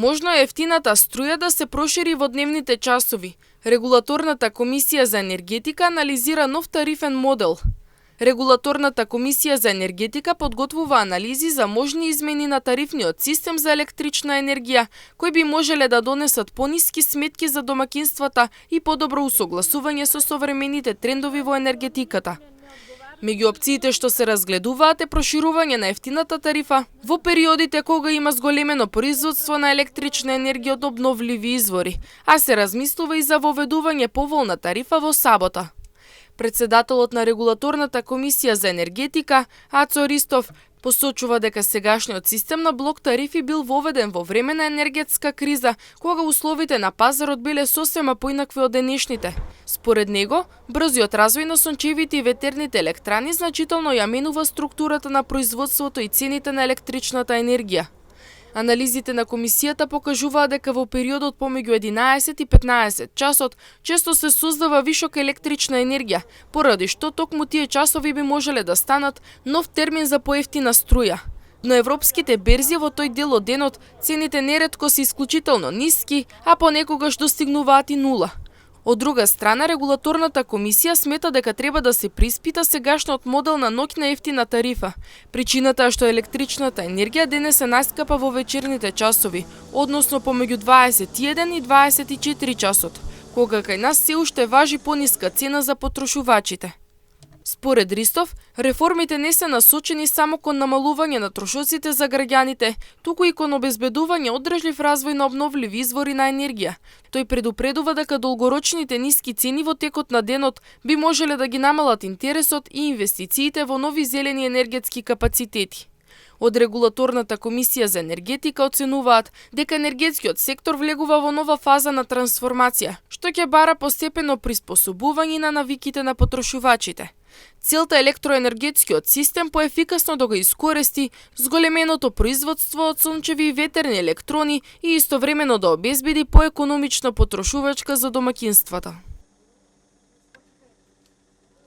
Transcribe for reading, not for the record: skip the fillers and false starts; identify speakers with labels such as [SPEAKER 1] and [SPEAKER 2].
[SPEAKER 1] Можно е ефтината струја да се прошири во дневните часови. Регулаторната комисија за енергетика анализира нов тарифен модел. Регулаторната комисија за енергетика подготвува анализи за можни измени на тарифниот систем за електрична енергија, кои би можеле да донесат пониски сметки за домакинствата и подобро усогласување со современите трендови во енергетиката. Меѓу опциите што се разгледуваат е проширување на ефтината тарифа во периодите кога има зголемено производство на електрична енергија од обновливи извори, а се размислува и за воведување поволна тарифа во сабота. Председателот на Регулаторната комисија за енергетика, Ацо Ристов, посочува дека сегашниот систем на блок тарифи бил воведен во време на енергетска криза, кога условите на пазарот биле сосема поинакви од денешните. Според него, брзиот развој на сончевите и ветерните електрани значително ја менува структурата на производството и цените на електричната енергија. Анализите на комисијата покажуваат дека во периодот помеѓу 11 и 15 часот често се создава вишок електрична енергија, поради што токму тие часови би можеле да станат нов термин за поевтина струја. На европските берзи во тој дел од денот цените неретко се исклучително ниски, а понекогаш достигнуваат и нула. Од друга страна, Регулаторната комисија смета дека треба да се приспита сегашниот модел на ноќна ефтина тарифа. Причината е што електричната енергија денес е најскапа во вечерните часови, односно помеѓу 21 и 24 часот, кога кај нас се уште важи пониска цена за потрошувачите. Според Ристов, реформите не се насочени само кон намалување на трошоците за граѓаните, туку и кон обезбедување оддржлив развој на обновливи извори на енергија. Тој предупредува дека долгорочните ниски цени во текот на денот би можеле да ги намалат интересот и инвестициите во нови зелени енергетски капацитети. Од Регулаторната комисија за енергетика оценуваат дека енергетскиот сектор влегува во нова фаза на трансформација, што ќе бара постепено приспособување на навиките на потрошувачите. Целта е електроенергетскиот систем поефикасно да го искористи зголеменото производство од сончеви и ветерни електрони и истовремено да обезбеди поекономична потрошувачка за домакинствата.